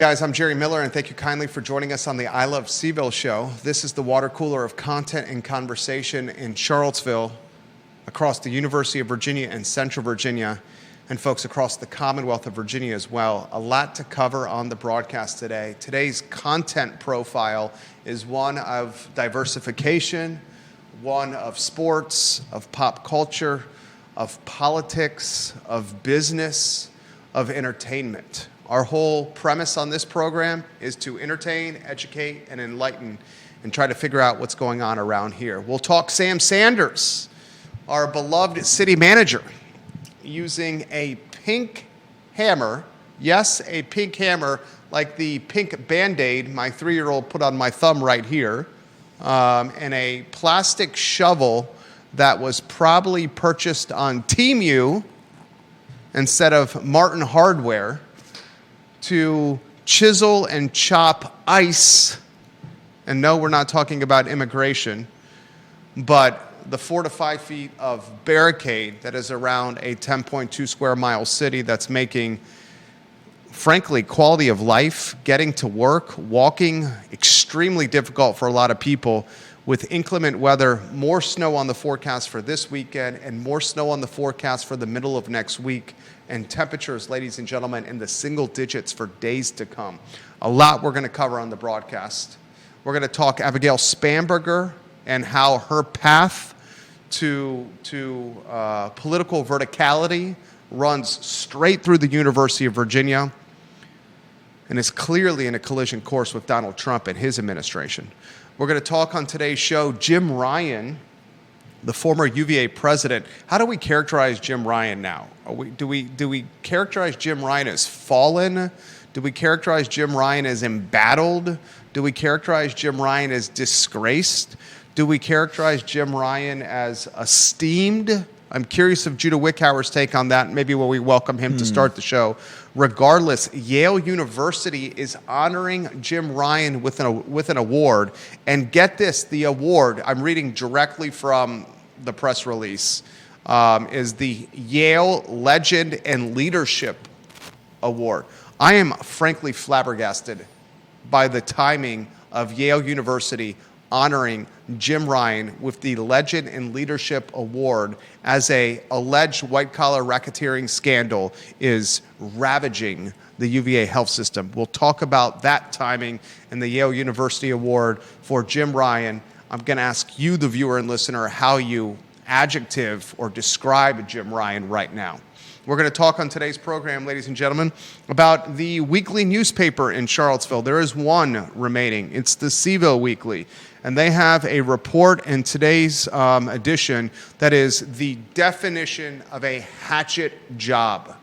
Guys, I'm Jerry Miller, and thank you kindly for joining us on the I Love CVille Show. This is the water cooler of content and conversation in Charlottesville, across the University of Virginia and Central Virginia, and folks across the Commonwealth of Virginia as well. A lot to cover on the broadcast today. Today's content profile is one of diversification, one of sports, of pop culture, of politics, of business, of entertainment. Our whole premise on this program is to entertain, educate, and enlighten, and try to figure out what's going on around here. We'll talk Sam Sanders, our beloved city manager, using a pink hammer. Yes, a pink hammer, like the pink Band-Aid my 3-year-old put on my thumb right here, and a plastic shovel that was probably purchased on Temu instead of Martin Hardware, to chisel and chop ice. And no, we're not talking about immigration, but the 4 to 5 feet of barricade that is around a 10.2 square mile city that's making, frankly, quality of life, getting to work, walking, extremely difficult for a lot of people. With inclement weather, more snow on the forecast for this weekend and more snow on the forecast for the middle of next week, and temperatures, ladies and gentlemen, in the single digits for days to come. A lot we're going to cover on the broadcast. We're going to talk Abigail Spanberger and how her path to political verticality runs straight through the University of Virginia and is clearly in a collision course with Donald Trump and his administration. We're going to talk on today's show Jim Ryan, the former UVA president. How do we characterize Jim Ryan now? Do we characterize Jim Ryan as fallen? Do we characterize Jim Ryan as embattled? Do we characterize Jim Ryan as disgraced? Do we characterize Jim Ryan as esteemed? I'm curious of Judah Wickhauer's take on that. Maybe when we welcome him to start the show. Regardless, Yale University is honoring Jim Ryan with an award. And get this, the award, I'm reading directly from the press release, is the Yale Legend and Leadership Award. I am frankly flabbergasted by the timing of Yale University honoring Jim Ryan with the Legend and Leadership Award as a alleged white-collar racketeering scandal is ravaging the UVA health system. We'll talk about that timing and the Yale University Award for Jim Ryan. I'm going to ask you, the viewer and listener, how you adjective or describe Jim Ryan right now. We're going to talk on today's program, ladies and gentlemen, about the weekly newspaper in Charlottesville. There is one remaining. It's the C-Ville Weekly. And they have a report in today's edition that is the definition of a hatchet job.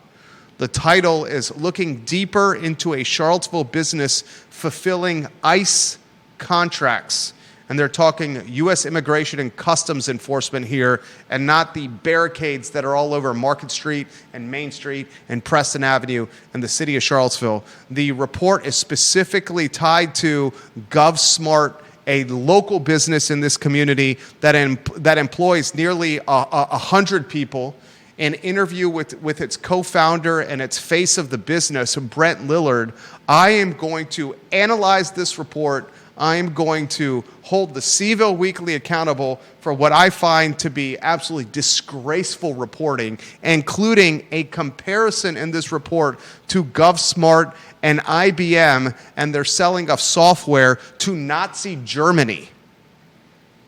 The title is Looking Deeper into a Charlottesville Business Fulfilling ICE Contracts. And they're talking U.S. Immigration and Customs Enforcement here, and not the barricades that are all over Market Street and Main Street and Preston Avenue and the city of Charlottesville. The report is specifically tied to GovSmart, a local business in this community that employs nearly 100 people. An interview with its co-founder and its face of the business, Brent Lillard. I am going to analyze this report. I am going to hold the C-Ville Weekly accountable for what I find to be absolutely disgraceful reporting, including a comparison in this report to GovSmart and IBM and their selling of software to Nazi Germany.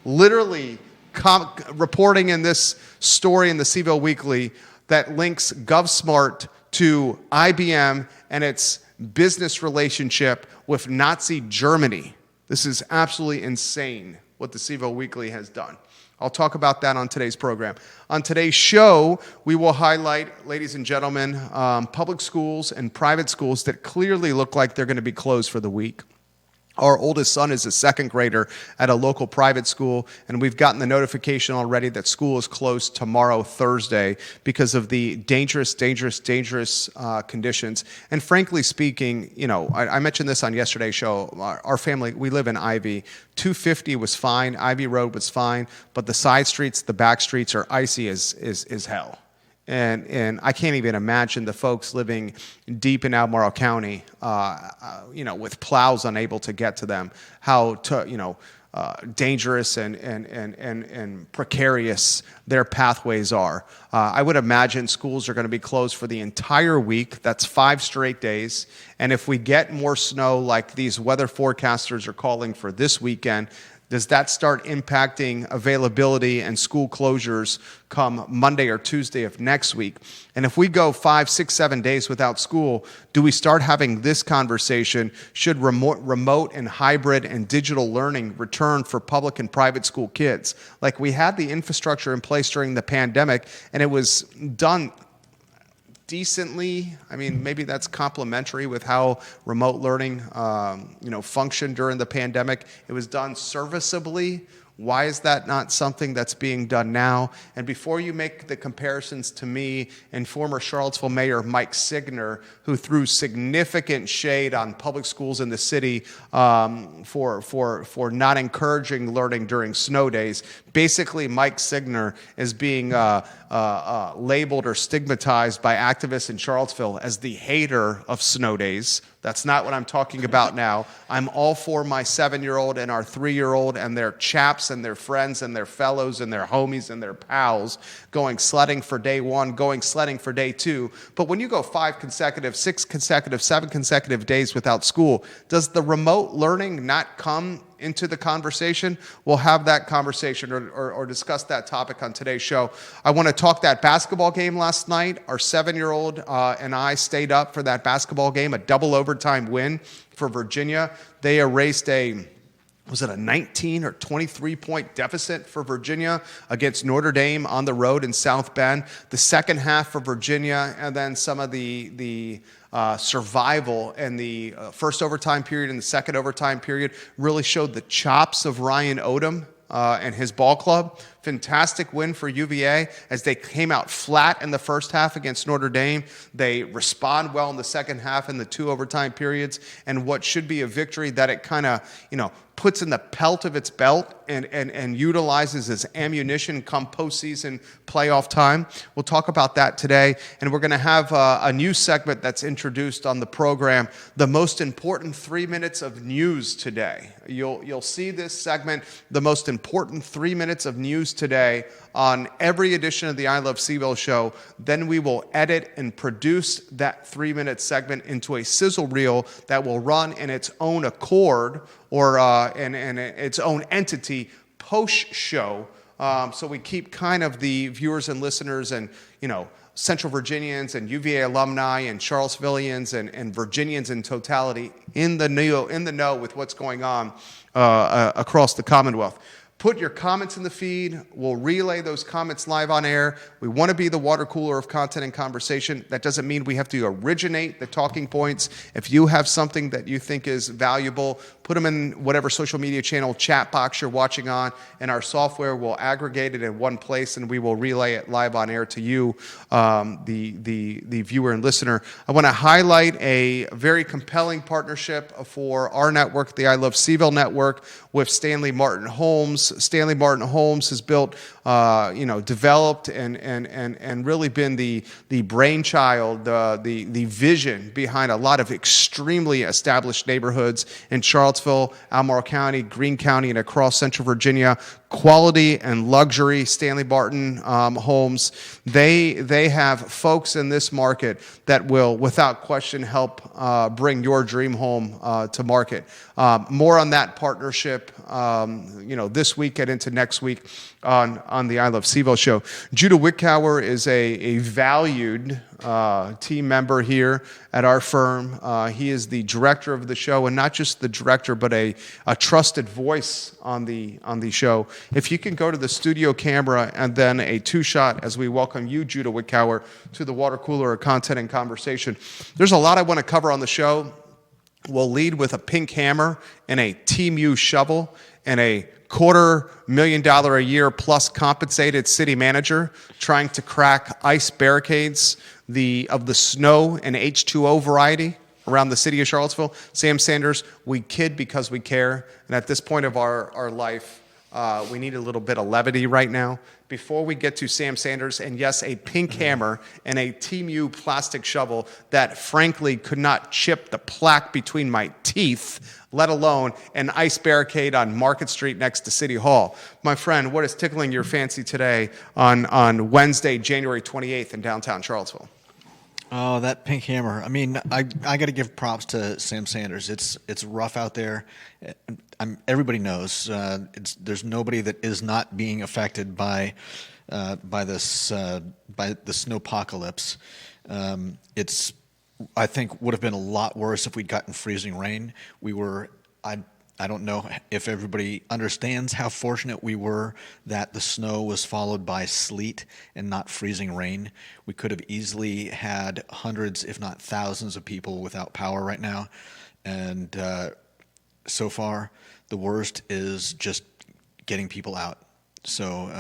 Literally reporting in this story in the C-Ville Weekly that links GovSmart to IBM and its business relationship with Nazi Germany. This is absolutely insane what the C-Ville Weekly has done. I'll talk about that on today's program. On today's show, we will highlight, ladies and gentlemen, public schools and private schools that clearly look like they're going to be closed for the week. Our oldest son is a second grader at a local private school, and we've gotten the notification already that school is closed tomorrow, Thursday, because of the dangerous conditions. And frankly speaking, you know, I mentioned this on yesterday's show. Our family, we live in Ivy. 250 was fine. Ivy Road was fine, but the side streets, the back streets are icy as hell. And I can't even imagine the folks living deep in Albemarle County, with plows unable to get to them, how dangerous and precarious their pathways are. I would imagine schools are going to be closed for the entire week. That's 5 straight days. And if we get more snow like these weather forecasters are calling for this weekend, does that start impacting availability and school closures come Monday or Tuesday of next week? And if we go 5, 6, 7 days without school, do we start having this conversation? Should remote and hybrid and digital learning return for public and private school kids? Like, we had the infrastructure in place during the pandemic, and it was done decently. I mean, maybe that's complementary with how remote learning, functioned during the pandemic. It was done serviceably. Why is that not something that's being done now? And before you make the comparisons to me and former Charlottesville Mayor Mike Signer, who threw significant shade on public schools in the city for not encouraging learning during snow days, basically Mike Signer is being labeled or stigmatized by activists in Charlottesville as the hater of snow days. That's not what I'm talking about now. I'm all for my 7-year-old and our 3-year-old and their chaps and their friends and their fellows and their homies and their pals going sledding for day 1, going sledding for day 2. But when you go 5 consecutive, 6 consecutive, 7 consecutive days without school, does the remote learning not come into the conversation? We'll have that conversation or discuss that topic on today's show. I want to talk that basketball game last night. Our 7-year-old and I stayed up for that basketball game, a double overtime win for Virginia. They erased was it a 19 or 23 point deficit for Virginia against Notre Dame on the road in South Bend. The second half for Virginia, and then some of the survival in the first overtime period and the second overtime period really showed the chops of Ryan Odom and his ball club. Fantastic win for UVA as they came out flat in the first half against Notre Dame. They respond well in the second half in the 2 overtime periods, and what should be a victory that it kind of, puts in the pelt of its belt and utilizes as ammunition come postseason playoff time. We'll talk about that today, and we're going to have a new segment that's introduced on the program, the most important 3 minutes of news today. You'll see this segment, the most important 3 minutes of news today, on every edition of the I Love CVille show. Then we will edit and produce that 3-minute segment into a sizzle reel that will run in its own accord or in its own entity post-show. So we keep kind of the viewers and listeners and, Central Virginians and UVA alumni and Charlottesvillians and Virginians in totality in the know with what's going on across the Commonwealth. Put your comments in the feed. We'll relay those comments live on air. We want to be the water cooler of content and conversation. That doesn't mean we have to originate the talking points. If you have something that you think is valuable, put them in whatever social media channel chat box you're watching on, and our software will aggregate it in one place, and we will relay it live on air to you, the viewer and listener. I want to highlight a very compelling partnership for our network, the I Love CVille Network, with Stanley Martin Holmes. Stanley Martin Holmes has built, developed and really been the brainchild, the vision behind a lot of extremely established neighborhoods in Charlottesville, Albemarle County, Greene County, and across Central Virginia. Quality and luxury, Stanley Martin homes. They have folks in this market that will, without question, help bring your dream home to market. More on that partnership, this week and into next week on the I Love CVille show. Judah Wickower is a valued team member here at our firm. He is the director of the show, and not just the director, but a trusted voice on the show. If you can go to the studio camera and then a 2-shot as we welcome you, Judah Wickower, to the water cooler of content and conversation. There's a lot I want to cover on the show. We'll lead with a pink hammer and a Team U shovel and a $250,000 a year plus compensated city manager trying to crack ice barricades of the snow and H2O variety around the city of Charlottesville. Sam Sanders, we kid because we care. And at this point of our life, We need a little bit of levity right now. Before we get to Sam Sanders, and yes, a pink hammer and a Team U plastic shovel that frankly could not chip the plaque between my teeth, let alone an ice barricade on Market Street next to City Hall. My friend, what is tickling your fancy today on Wednesday, January 28th in downtown Charlottesville? Oh, that pink hammer. I mean, I got to give props to Sam Sanders. It's rough out there. Everybody knows. There's nobody that is not being affected by the snowpocalypse. It's, I think, would have been a lot worse if we'd gotten freezing rain. I don't know if everybody understands how fortunate we were that the snow was followed by sleet and not freezing rain. We could have easily had hundreds, if not thousands, of people without power right now. And so far, the worst is just getting people out. So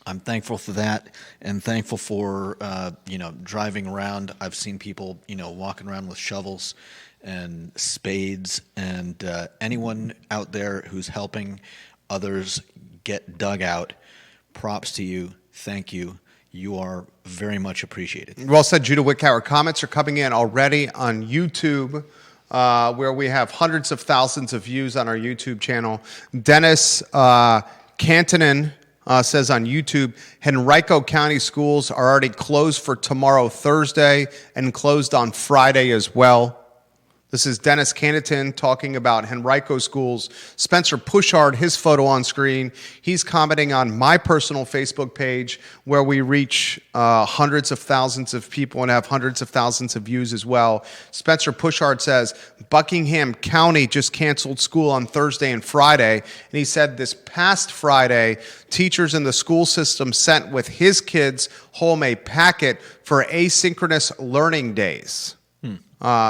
I'm thankful for that, and thankful for driving around. I've seen people walking around with shovels and spades, and anyone out there who's helping others get dug out, props to you. Thank you. You are very much appreciated. Well said, Judah Wickower. Comments are coming in already on YouTube, where we have hundreds of thousands of views on our YouTube channel. Dennis Cantonin says on YouTube, Henrico County schools are already closed for tomorrow, Thursday, and closed on Friday as well. This is Dennis Canton talking about Henrico schools. Spencer Pushard, his photo on screen. He's commenting on my personal Facebook page where we reach hundreds of thousands of people and have hundreds of thousands of views as well. Spencer Pushard says, Buckingham County just canceled school on Thursday and Friday. And he said this past Friday, teachers in the school system sent with his kids home a packet for asynchronous learning days.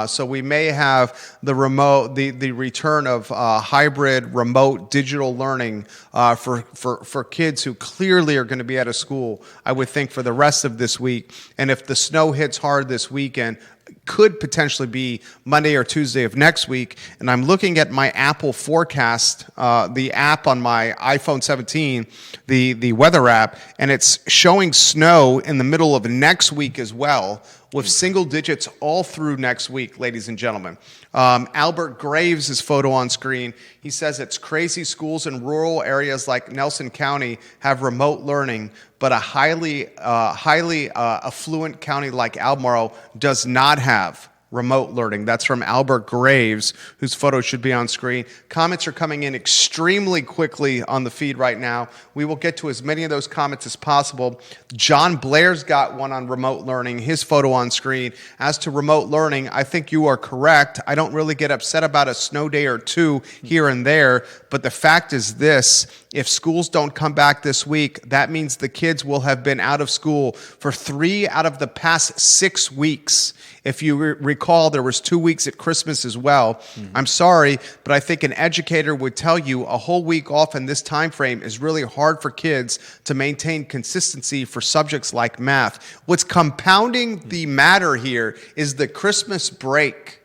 So we may have the return of hybrid remote digital learning for kids who clearly are going to be out of school, I would think, for the rest of this week. And if the snow hits hard this weekend, could potentially be Monday or Tuesday of next week. And I'm looking at my Apple forecast, the app on my iPhone 17, the weather app, and it's showing snow in the middle of next week as well, with single digits all through next week, ladies and gentlemen. Albert Graves' photo on screen. He says it's crazy schools in rural areas like Nelson County have remote learning, but a highly affluent county like Albemarle does not have remote learning. That's from Albert Graves, whose photo should be on screen. Comments are coming in extremely quickly on the feed right now. We will get to as many of those comments as possible. John Blair's got one on remote learning, his photo on screen. As to remote learning, I think you are correct. I don't really get upset about a snow day or two here and there, but the fact is this: if schools don't come back this week, that means the kids will have been out of school for 3 out of the past 6 weeks. If you recall, there was 2 weeks at Christmas as well. Mm-hmm. I'm sorry, but I think an educator would tell you a whole week off in this time frame is really hard for kids to maintain consistency for subjects like math. What's compounding the matter here is the Christmas break.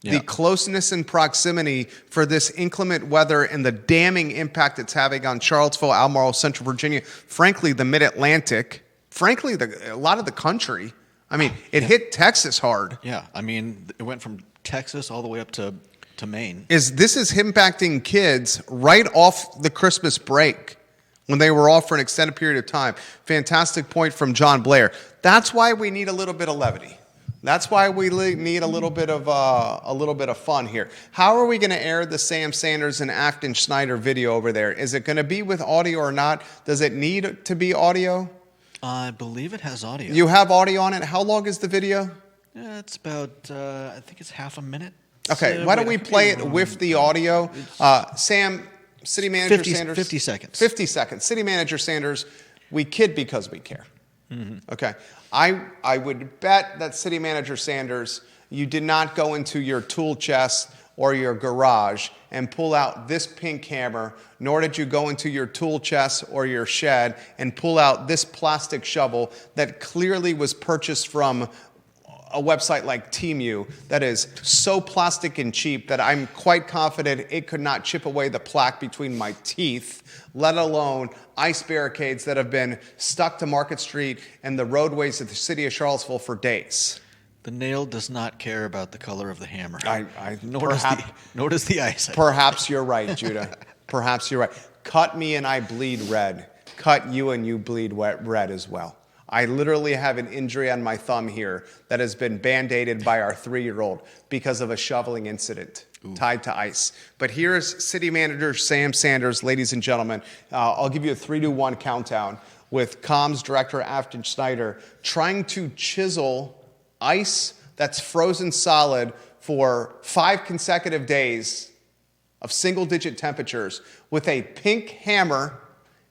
The closeness and proximity for this inclement weather and the damning impact it's having on Charlottesville, Albemarle, Central Virginia, frankly, the Mid-Atlantic, frankly, a lot of the country. I mean, it hit Texas hard. Yeah, I mean, it went from Texas all the way up to Maine. This is impacting kids right off the Christmas break when they were off for an extended period of time. Fantastic point from John Blair. That's why we need a little bit of levity. That's why we need a little bit of fun here. How are we going to air the Sam Sanders and Afton Schneider video over there? Is it going to be with audio or not? Does it need to be audio? I believe it has audio. You have audio on it. How long is the video? It's about, I think it's half a minute. Okay, why don't we play it with the audio? Sam, City Manager Sanders. 50 seconds. 50 seconds. City Manager Sanders, we kid because we care. Mm-hmm. Okay. I would bet that City Manager Sanders, you did not go into your tool chest or your garage and pull out this pink hammer, nor did you go into your tool chest or your shed and pull out this plastic shovel that clearly was purchased from a website like Temu that is so plastic and cheap that I'm quite confident it could not chip away the plaque between my teeth, let alone ice barricades that have been stuck to Market Street and the roadways of the city of Charlottesville for days. The nail does not care about the color of the hammer. Nor does the ice. Perhaps you're right, Judah. Perhaps you're right. Cut me and I bleed red. Cut you and you bleed red as well. I literally have an injury on my thumb here that has been band-aided by our 3-year-old because of a shoveling incident tied to ice. But here's City Manager Sam Sanders, ladies and gentlemen. I'll give you a 3-2-1 countdown with Comms Director Afton Schneider trying to chisel ice that's frozen solid for 5 consecutive days of single-digit temperatures with a pink hammer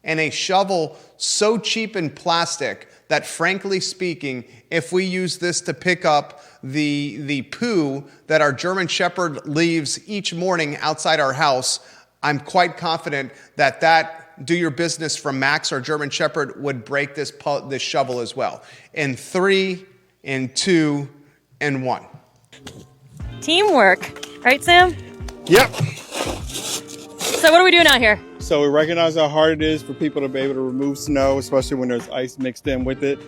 and a shovel so cheap in plastic that, frankly speaking, if we use this to pick up the poo that our German Shepherd leaves each morning outside our house, I'm quite confident that Do Your Business from Max, our German Shepherd, would break this shovel as well. In 3, in 2, and 1. Teamwork. Right, Sam? Yep. So what are we doing out here? So we recognize how hard it is for people to be able to remove snow, especially when there's ice mixed in with it.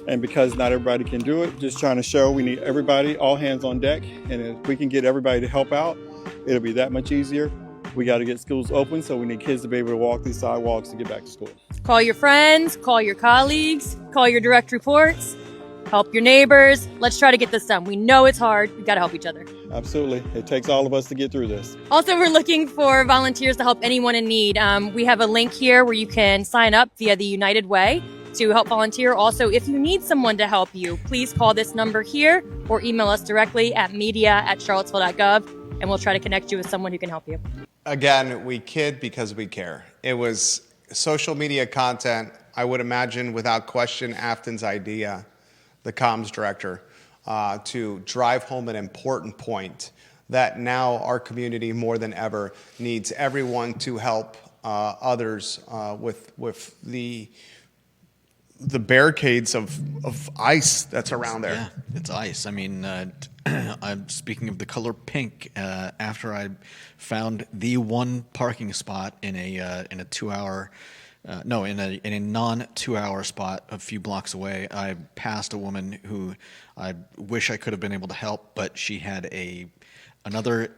And because not everybody can do it, just trying to show we need everybody, all hands on deck. And if we can get everybody to help out, it'll be that much easier. We got to get schools open, so we need kids to be able to walk these sidewalks to get back to school. Call your friends, call your colleagues, call your direct reports, help your neighbors. Let's try to get this done. We know it's hard. We've got to help each other. Absolutely. It takes all of us to get through this. Also, we're looking for volunteers to help anyone in need. We have a link here where you can sign up via the United Way to help volunteer. Also, if you need someone to help you, please call this number here or email us directly at media@charlottesville.gov, and we'll try to connect you with someone who can help you. Again, we kid because we care. It was social media content, I would imagine, without question, Afton's idea, the comms director, to drive home an important point that now our community more than ever needs everyone to help others with the barricades of ice that's around there. Yeah, it's ice. I mean, I'm speaking of the color pink. After I found the one parking spot in a 2-hour. In a non-2-hour spot a few blocks away, I passed a woman who I wish I could have been able to help, but she had another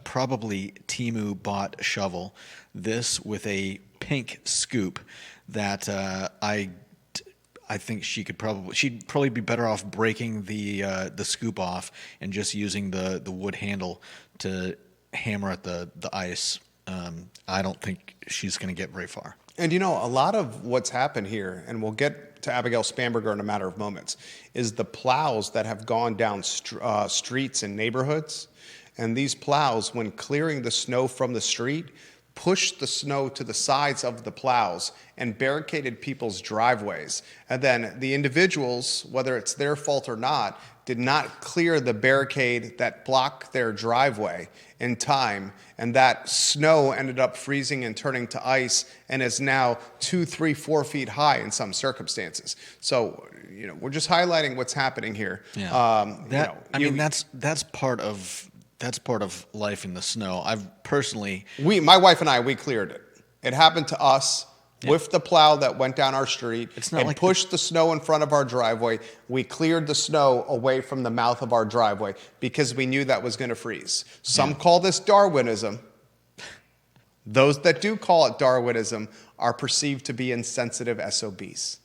probably Temu bought shovel, this with a pink scoop that I think she'd probably be better off breaking the scoop off and just using the wood handle to hammer at the ice. I don't think she's going to get very far. And a lot of what's happened here, and we'll get to Abigail Spanberger in a matter of moments, is the plows that have gone down streets and neighborhoods. And these plows, when clearing the snow from the street, pushed the snow to the sides of the plows and barricaded people's driveways. And then the individuals, whether it's their fault or not, did not clear the barricade that blocked their driveway in time, and that snow ended up freezing and turning to ice and is now 2, 3, 4 feet high in some circumstances. So, we're just highlighting what's happening here. Yeah. That's part of life in the snow. I've personally, my wife and I, we cleared it. It happened to us. Yeah. With the plow that went down our street and pushed the snow in front of our driveway. We cleared the snow away from the mouth of our driveway because we knew that was going to freeze. Some call this Darwinism. Those that do call it Darwinism are perceived to be insensitive SOBs.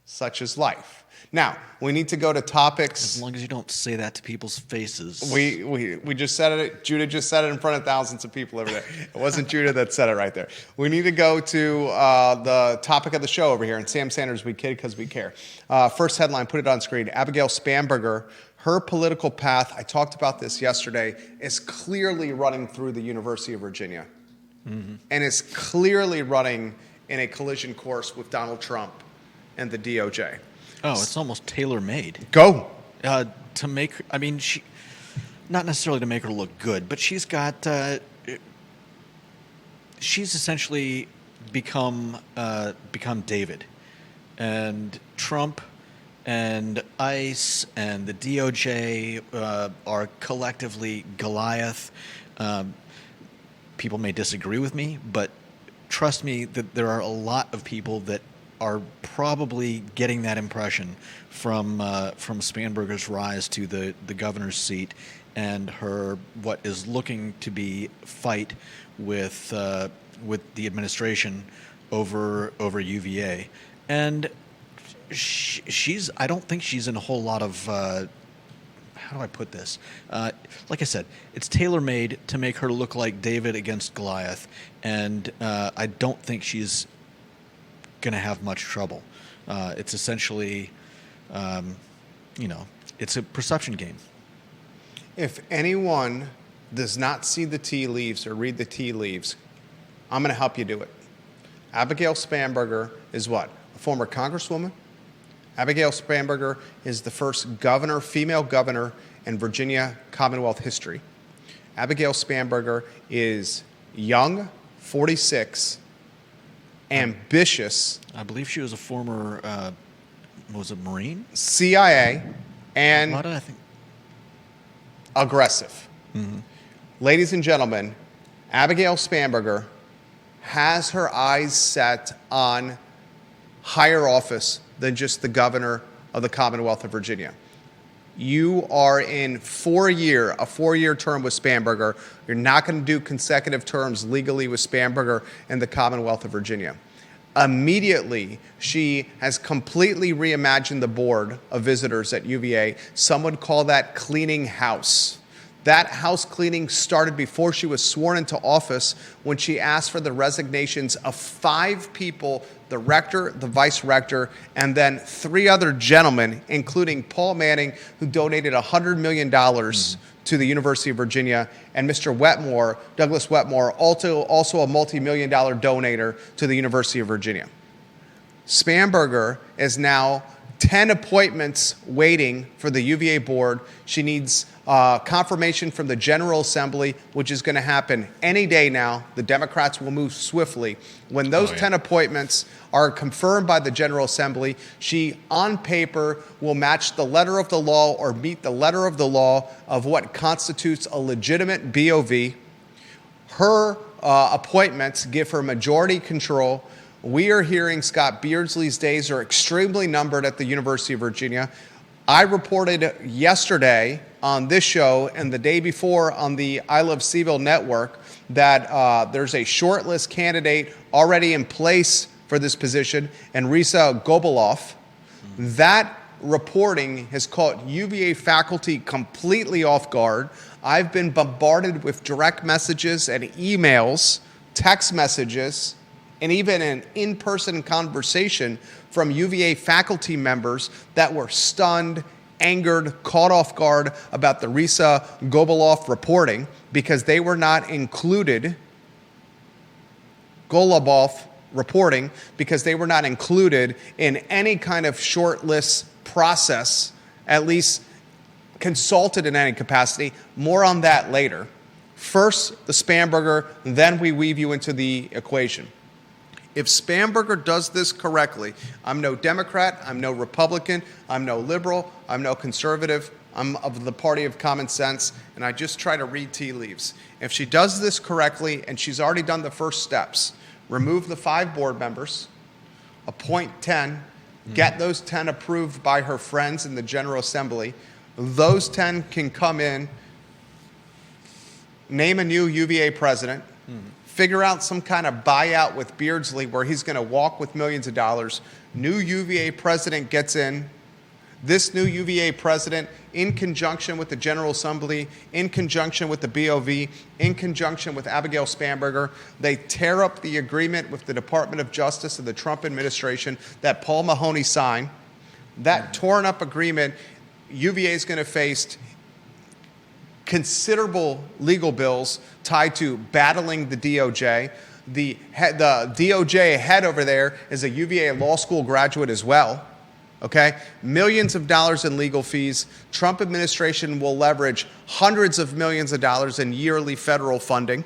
Such is life. Now, we need to go to topics. As long as you don't say that to people's faces. We just said it. Judah just said it in front of thousands of people over there. It wasn't Judah that said it right there. We need to go to the topic of the show over here. And Sam Sanders, we kid because we care. First headline, put it on screen. Abigail Spanberger, her political path, I talked about this yesterday, is clearly running through the University of Virginia. Mm-hmm. And is clearly running in a collision course with Donald Trump and the DOJ. Oh, it's almost tailor-made. Go. To make, she, not necessarily to make her look good, but she's got, she's essentially become David. And Trump and ICE and the DOJ are collectively Goliath. People may disagree with me, but trust me that there are a lot of people that are probably getting that impression from Spanberger's rise to the governor's seat and her what is looking to be fight with the administration over UVA. And she's I don't think she's in a whole lot of how do I put this? Like I said, it's tailor-made to make her look like David against Goliath, and I don't think she's going to have much trouble. It's essentially, it's a perception game. If anyone does not see the tea leaves or read the tea leaves, I'm going to help you do it. Abigail Spanberger is what? A former congresswoman? Abigail Spanberger is the first female governor in Virginia Commonwealth history. Abigail Spanberger is young, 46, ambitious. I believe she was a former, was it Marine? CIA, and What did I think? aggressive. Ladies and gentlemen, Abigail Spanberger has her eyes set on higher office than just the governor of the Commonwealth of Virginia. You are in a 4-year term with Spanberger. You're not going to do consecutive terms legally with Spanberger in the Commonwealth of Virginia. Immediately, she has completely reimagined the board of visitors at UVA. Some would call that cleaning house. That house cleaning started before she was sworn into office when she asked for the resignations of 5 people, the rector, the vice rector, and then 3 other gentlemen, including Paul Manning, who donated $100 million to the University of Virginia, and Mr. Wetmore, Douglas Wetmore, also a multi-million-dollar donator to the University of Virginia. Spanberger is now 10 appointments waiting for the UVA board. She needs confirmation from the General Assembly, which is going to happen any day now. The Democrats will move swiftly. When those 10 appointments are confirmed by the General Assembly, she, on paper, will match the letter of the law or meet the letter of the law of what constitutes a legitimate BOV. Her appointments give her majority control. We are hearing Scott Beardsley's days are extremely numbered at the University of Virginia. I reported yesterday on this show and the day before on the I Love CVille Network that there's a shortlist candidate already in place for this position, and Risa Goboloff. That reporting has caught UVA faculty completely off guard. I've been bombarded with direct messages and emails, text messages, and even an in-person conversation from UVA faculty members that were stunned, angered, caught off guard about the Risa Goboloff reporting because they were not included, reporting because they were not included in any kind of shortlist process, at least consulted in any capacity. More on that later. First, the Spanberger, then we weave you into the equation. If Spanberger does this correctly, I'm no Democrat, I'm no Republican, I'm no liberal, I'm no conservative, I'm of the party of common sense, and I just try to read tea leaves. If she does this correctly, and she's already done the first steps, remove the 5 board members, appoint 10, get those 10 approved by her friends in the General Assembly, those 10 can come in, name a new UVA president, figure out some kind of buyout with Beardsley where he's going to walk with millions of dollars. New UVA president gets in. This new UVA president, in conjunction with the General Assembly, in conjunction with the BOV, in conjunction with Abigail Spanberger, they tear up the agreement with the Department of Justice of the Trump administration that Paul Mahoney signed. That torn up agreement, UVA is going to face considerable legal bills tied to battling the DOJ. The DOJ head over there is a UVA law school graduate as well. Okay? Millions of dollars in legal fees. Trump administration will leverage hundreds of millions of dollars in yearly federal funding.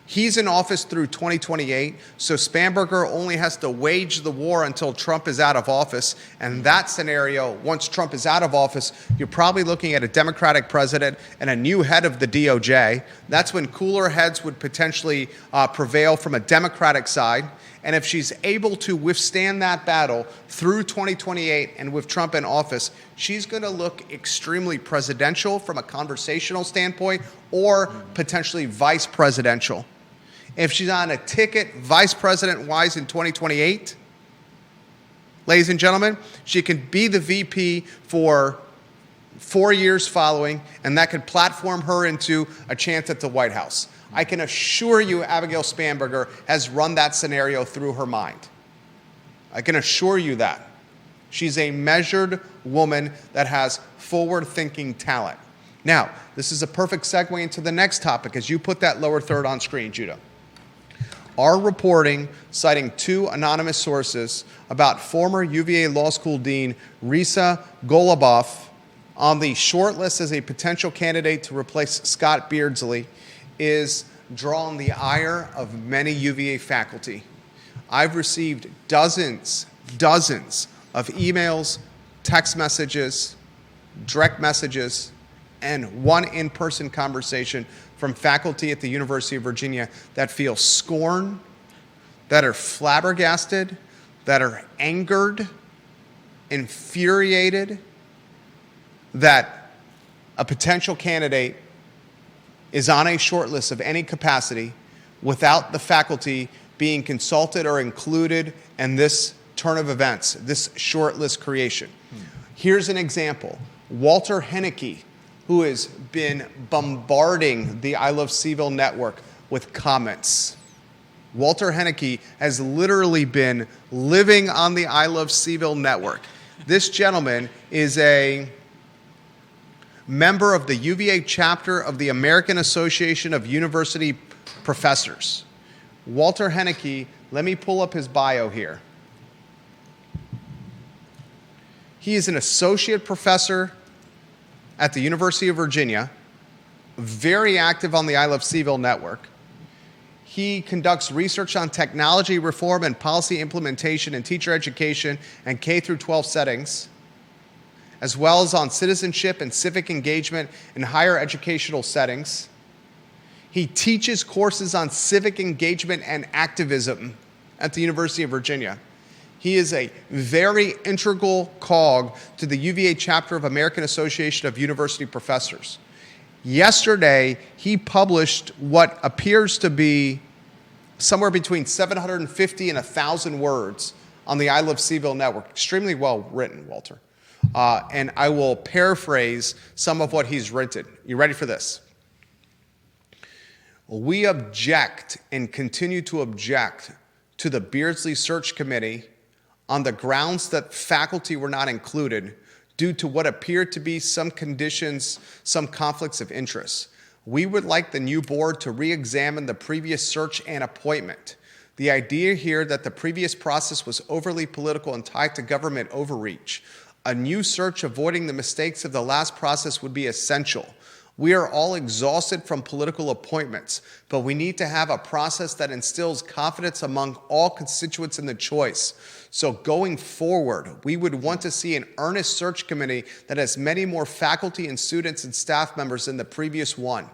He's in office through 2028, so Spanberger only has to wage the war until Trump is out of office. And that scenario, once Trump is out of office, you're probably looking at a Democratic president and a new head of the DOJ. That's when cooler heads would potentially prevail from a Democratic side. And if she's able to withstand that battle through 2028 and with Trump in office, she's going to look extremely presidential from a conversational standpoint, or potentially vice presidential. If she's on a ticket vice president-wise in 2028, ladies and gentlemen, she can be the VP for 4 years following, and that could platform her into a chance at the White House. I can assure you Abigail Spanberger has run that scenario through her mind. I can assure you that. She's a measured woman that has forward-thinking talent. Now, this is a perfect segue into the next topic as you put that lower third on screen, Judah. Our reporting, citing 2 anonymous sources about former UVA Law School Dean Risa Goluboff on the short list as a potential candidate to replace Scott Beardsley, is drawing the ire of many UVA faculty. I've received dozens of emails, text messages, direct messages, and one in-person conversation from faculty at the University of Virginia that feel scorn, that are flabbergasted, that are angered, infuriated, that a potential candidate is on a short list of any capacity without the faculty being consulted or included in this turn of events, this short list creation. Here's an example. Walter Hennicky, who has been bombarding the I Love CVille Network with comments. Walter Hennicky has literally been living on the I Love CVille Network. This gentleman is a member of the UVA chapter of the American Association of University Professors. Walter Hennicky, let me pull up his bio here. He is an associate professor at the University of Virginia, very active on the I Love CVille Network. He conducts research on technology reform and policy implementation in teacher education and K-12 settings, as well as on citizenship and civic engagement in higher educational settings. He teaches courses on civic engagement and activism at the University of Virginia. He is a very integral cog to the UVA chapter of American Association of University Professors. Yesterday, he published what appears to be somewhere between 750 and 1,000 words on the I Love CVille Network. Extremely well written, Walter. And I will paraphrase some of what he's written. You ready for this? We object and continue to object to the Beardsley Search Committee on the grounds that faculty were not included due to what appeared to be some conditions, some conflicts of interest. We would like the new board to re-examine the previous search and appointment. The idea here that the previous process was overly political and tied to government overreach. A new search avoiding the mistakes of the last process would be essential. We are all exhausted from political appointments, but we need to have a process that instills confidence among all constituents in the choice. So going forward, we would want to see an earnest search committee that has many more faculty and students and staff members than the previous one.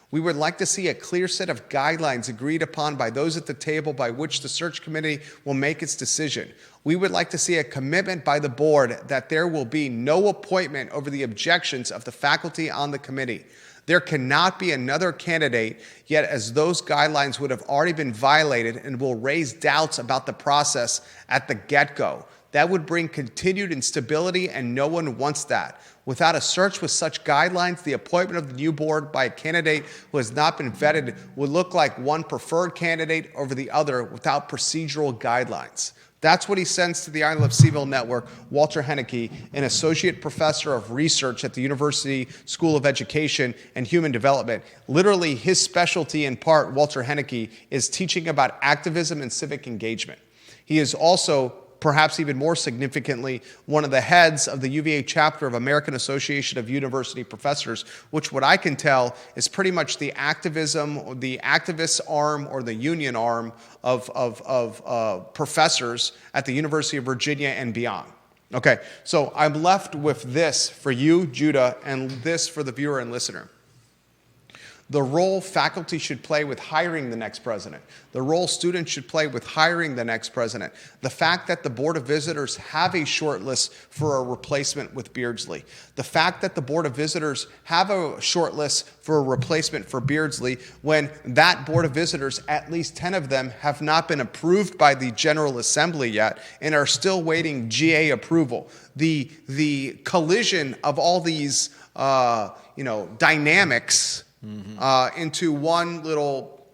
We would like to see a clear set of guidelines agreed upon by those at the table by which the search committee will make its decision. We would like to see a commitment by the board that there will be no appointment over the objections of the faculty on the committee. There cannot be another candidate, yet as those guidelines would have already been violated and will raise doubts about the process at the get-go. That would bring continued instability, and no one wants that. Without a search with such guidelines, the appointment of the new board by a candidate who has not been vetted would look like one preferred candidate over the other without procedural guidelines. That's what he sends to the I Love CVille Network. Walter Hennicky, an associate professor of research at the University School of Education and Human Development. Literally, his specialty in part, Walter Hennicky, is teaching about activism and civic engagement. He is also perhaps even more significantly, one of the heads of the UVA chapter of American Association of University Professors, which what I can tell is pretty much the activism, the activist arm or the union arm of professors at the University of Virginia and beyond. Okay, so I'm left with this for you, Judah, and this for the viewer and listener. The role faculty should play with hiring the next president. The role students should play with hiring the next president. The fact that the Board of Visitors have a short list for a replacement with Beardsley. The fact that the Board of Visitors have a short list for a replacement for Beardsley when that Board of Visitors, at least 10 of them, have not been approved by the General Assembly yet and are still waiting GA approval. The collision of all these dynamics into one little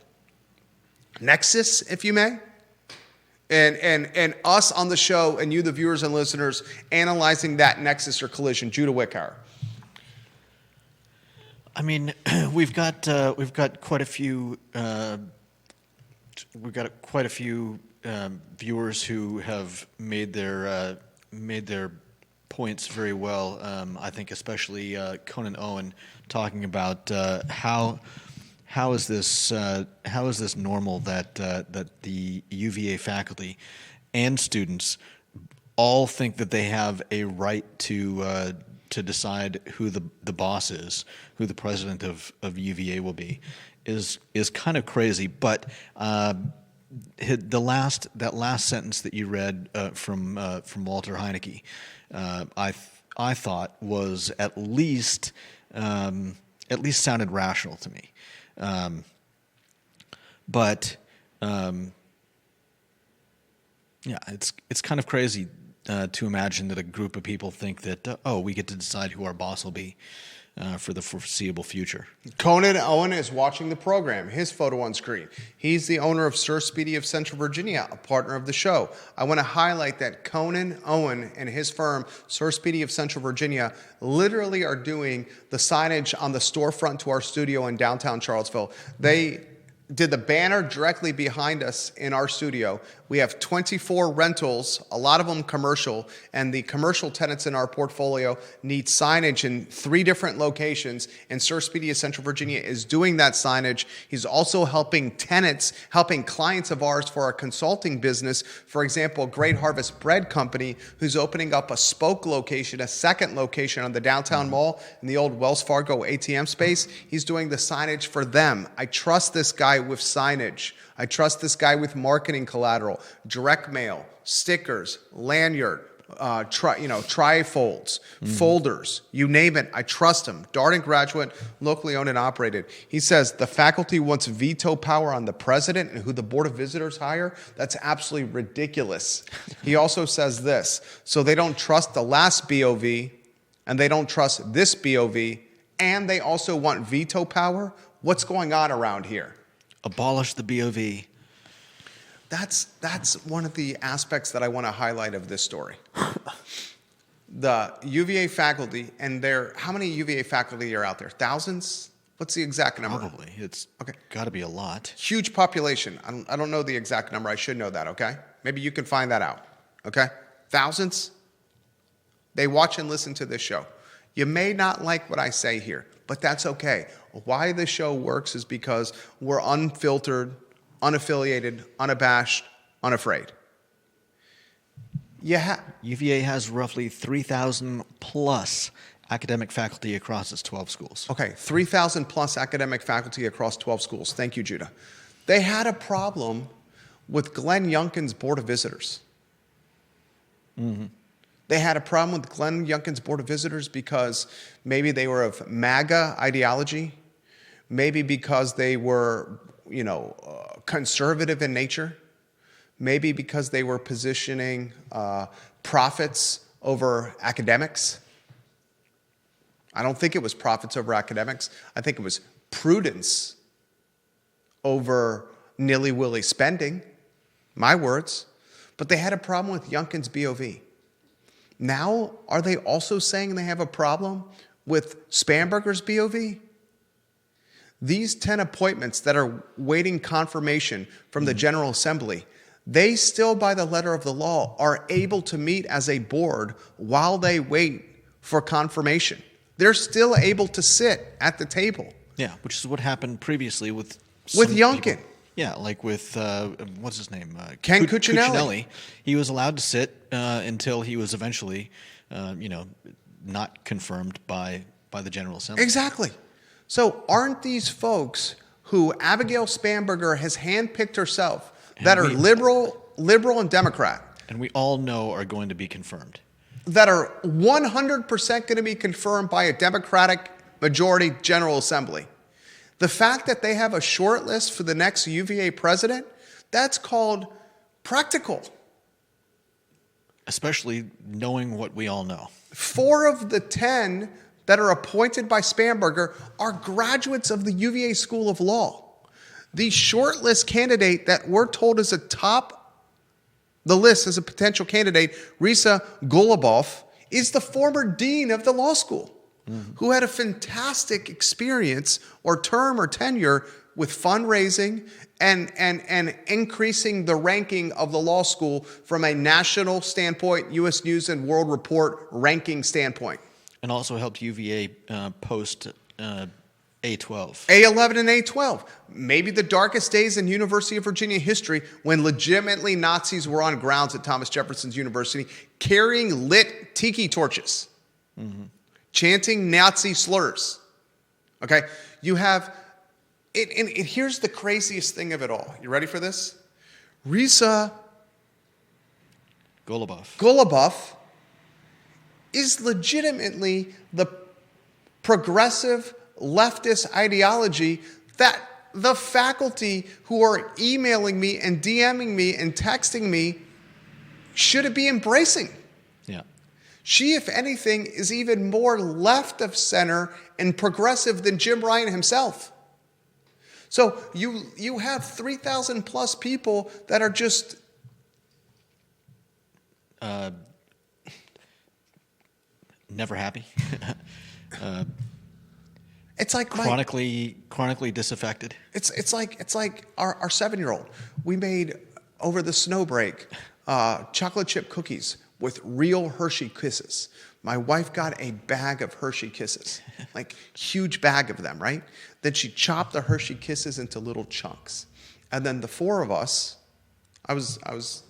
nexus, if you may, and us on the show and you, the viewers and listeners, analyzing that nexus or collision. Judah Wickhauer. I mean, we've got quite a few viewers who have made their points very well. I think especially Conan Owen talking about how is this normal that the UVA faculty and students all think that they have a right to decide who the boss is, who the president of UVA will be, is kind of crazy. But that last sentence that you read from Walter Heinecke, I thought was at least sounded rational to me. It's kind of crazy to imagine that a group of people think that we get to decide who our boss will be for the foreseeable future. Conan Owen is watching the program. His photo on screen. He's the owner of Sir Speedy of Central Virginia, a partner of the show. I want to highlight that Conan Owen and his firm, Sir Speedy of Central Virginia, literally are doing the signage on the storefront to our studio in downtown Charlottesville. They did the banner directly behind us in our studio. We have 24 rentals, a lot of them commercial, and the commercial tenants in our portfolio need signage in 3 different locations, and Sir Speedy of Central Virginia is doing that signage. He's also helping clients of ours for our consulting business. For example, Great Harvest Bread Company, who's opening up a spoke location, a second location on the downtown mall in the old Wells Fargo ATM space. He's doing the signage for them. I trust this guy with signage. I trust this guy with marketing collateral, direct mail, stickers, lanyard, trifolds, folders, you name it. I trust him. Darden graduate, locally owned and operated. He says the faculty wants veto power on the president and who the Board of Visitors hire. That's absolutely ridiculous. He also says this, so they don't trust the last BOV and they don't trust this BOV and they also want veto power. What's going on around here? Abolish the BOV. That's one of the aspects that I want to highlight of this story. The UVA faculty, and how many UVA faculty are out there? Thousands? What's the exact number? Probably. It's got to be a lot. Huge population. I don't know the exact number. I should know that, okay? Maybe you can find that out, okay? Thousands? They watch and listen to this show. You may not like what I say here, but that's okay. Why the show works is because we're unfiltered, unaffiliated, unabashed, unafraid. UVA has roughly 3,000 plus academic faculty across its 12 schools. Okay, 3,000 plus academic faculty across 12 schools. Thank you, Judah. They had a problem with Glenn Youngkin's Board of Visitors. They had a problem with Glenn Youngkin's Board of Visitors because maybe they were of MAGA ideology, maybe because they were, conservative in nature, maybe because they were positioning profits over academics. I don't think it was profits over academics. I think it was prudence over nilly-willy spending, my words. But they had a problem with Youngkin's BOV. Now, are they also saying they have a problem with Spanberger's BOV? These 10 appointments that are waiting confirmation from the General Assembly, they still, by the letter of the law, are able to meet as a board while they wait for confirmation. They're still able to sit at the table. Yeah, which is what happened previously with Youngkin. people. Yeah, like with, what's his name? Ken Cuccinelli. He was allowed to sit until he was eventually, not confirmed by the General Assembly. Exactly. So aren't these folks who Abigail Spanberger has handpicked herself that are liberal and Democrat? And we all know are going to be confirmed. That are 100% going to be confirmed by a Democratic majority General Assembly. The fact that they have a short list for the next UVA president, that's called practical. Especially knowing what we all know. 4 of the 10 that are appointed by Spanberger are graduates of the UVA School of Law. The shortlist candidate that we're told is atop the list as a potential candidate, Risa Golubov, is the former dean of the law school, who had a fantastic experience or term or tenure with fundraising and increasing the ranking of the law school from a national standpoint, U.S. News and World Report ranking standpoint. And also helped UVA post A12. A11 and A12. Maybe the darkest days in University of Virginia history when legitimately Nazis were on grounds at Thomas Jefferson's University carrying lit tiki torches, chanting Nazi slurs. Okay? You have, and here's the craziest thing of it all. You ready for this? Risa Golubov is legitimately the progressive leftist ideology that the faculty who are emailing me and DMing me and texting me should be embracing. Yeah. She, if anything, is even more left of center and progressive than Jim Ryan himself. So you have 3,000 plus people that are just never happy. it's like chronically disaffected. It's like our 7-year-old. We made over the snow break chocolate chip cookies with real Hershey Kisses. My wife got a bag of Hershey Kisses, like huge bag of them, right? Then she chopped the Hershey Kisses into little chunks, and then the 4 of us, I was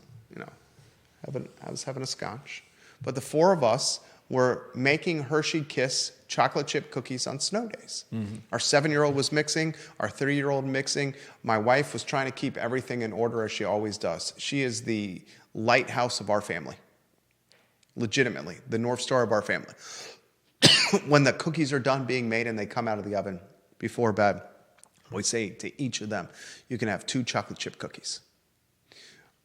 having a scotch, but the 4 of us were making Hershey Kiss chocolate chip cookies on snow days. Our 7-year-old was mixing, our 3-year-old mixing. My wife was trying to keep everything in order as she always does. She is the lighthouse of our family. Legitimately, the North Star of our family. When the cookies are done being made and they come out of the oven before bed, we say to each of them, you can have 2 chocolate chip cookies.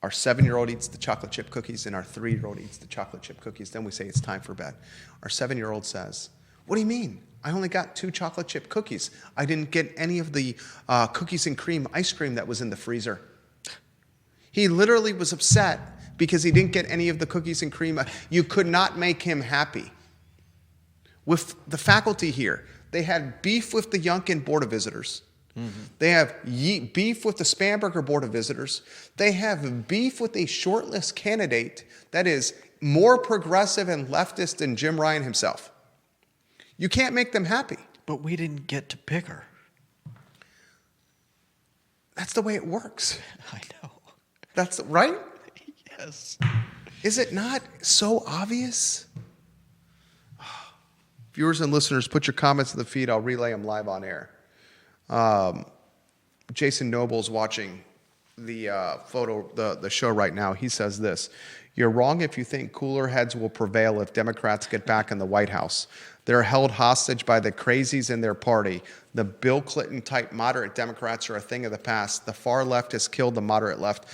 Our 7-year-old eats the chocolate chip cookies and our 3-year-old eats the chocolate chip cookies. Then we say it's time for bed. Our 7-year-old says, what do you mean? I only got 2 chocolate chip cookies. I didn't get any of the cookies and cream ice cream that was in the freezer. He literally was upset because he didn't get any of the cookies and cream. You could not make him happy. With the faculty here, they had beef with the Youngkin Board of Visitors. They have beef with the Spanberger Board of Visitors. They have beef with a shortlist candidate that is more progressive and leftist than Jim Ryan himself. You can't make them happy. But we didn't get to pick her. That's the way it works. I know. That's right? Yes. Is it not so obvious? Viewers and listeners, put your comments in the feed. I'll relay them live on air. Jason Noble's watching the the show right now. He says this: you're wrong if you think cooler heads will prevail if Democrats get back in the White House. They're held hostage by the crazies in their party. The Bill Clinton-type moderate Democrats are a thing of the past. The far left has killed the moderate left.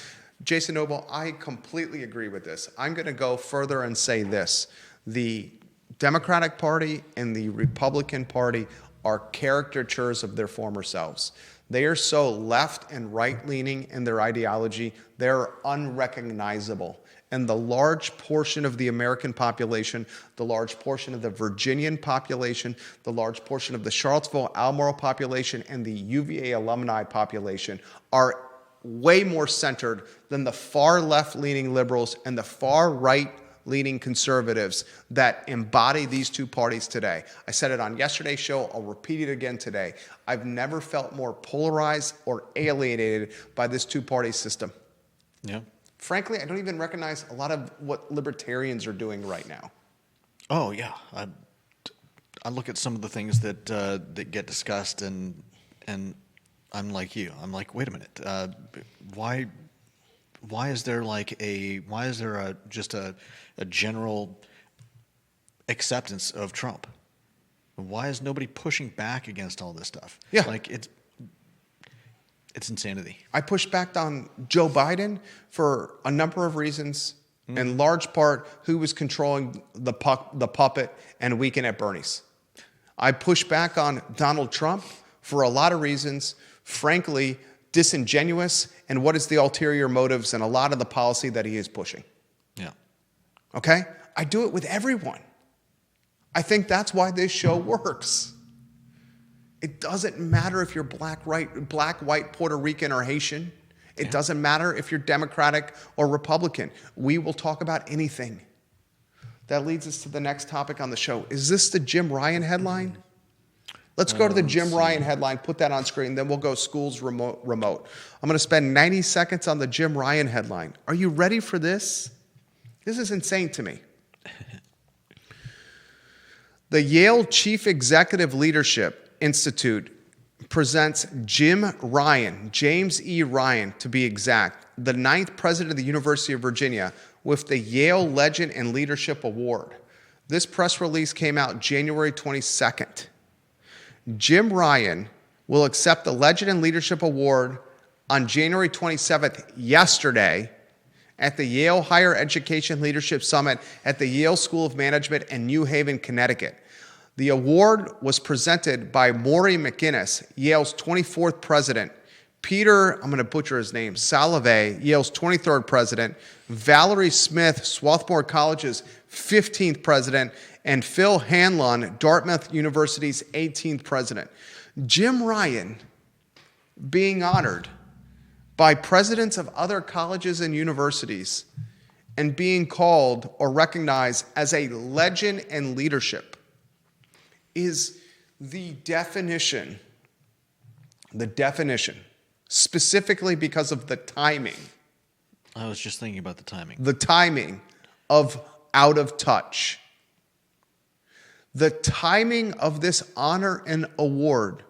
Jason Noble, I completely agree with this. I'm going to go further and say this. The Democratic Party and the Republican Party are caricatures of their former selves. They are so left and right-leaning in their ideology, they're unrecognizable. And the large portion of the American population, the large portion of the Virginian population, the large portion of the Charlottesville, Albemarle population, and the UVA alumni population are way more centered than the far left-leaning liberals and the far right-leaning conservatives that embody these two parties today. I said it on yesterday's show. I'll repeat it again today. I've never felt more polarized or alienated by this two-party system. Yeah. Frankly, I don't even recognize a lot of what libertarians are doing right now. Oh yeah. I look at some of the things that get discussed, and I'm like you. I'm like, wait a minute. Why is there just a general acceptance of Trump? Why is nobody pushing back against all this stuff? Yeah. Like it's insanity. I pushed back on Joe Biden for a number of reasons, in large part who was controlling the puppet and Weekend at Bernie's. I pushed back on Donald Trump for a lot of reasons, frankly, disingenuous, and what is the ulterior motives and a lot of the policy that he is pushing. Yeah. Okay? I do it with everyone. I think that's why this show works. It doesn't matter if you're black, white, Puerto Rican, or Haitian. It doesn't matter if you're Democratic or Republican. We will talk about anything. That leads us to the next topic on the show. Is this the Jim Ryan headline? Let's go to the Jim Ryan headline, put that on screen, then we'll go schools remote. I'm going to spend 90 seconds on the Jim Ryan headline. Are you ready for this? This is insane to me. The Yale Chief Executive Leadership Institute presents Jim Ryan, James E. Ryan to be exact, the 9th president of the University of Virginia, with the Yale Legend and Leadership Award. This press release came out January 22nd. Jim Ryan will accept the Legend and Leadership Award on January 27th, yesterday, at the Yale Higher Education Leadership Summit at the Yale School of Management in New Haven, Connecticut. The award was presented by Maury McInnes, Yale's 24th president, Peter, I'm going to butcher his name, Salave, Yale's 23rd president, Valerie Smith, Swarthmore College's 15th president, and Phil Hanlon, Dartmouth University's 18th president. Jim Ryan being honored by presidents of other colleges and universities and being called or recognized as a legend in leadership is the definition, specifically because of the timing. I was just thinking about the timing. The timing of out of touch. The timing of this honor and award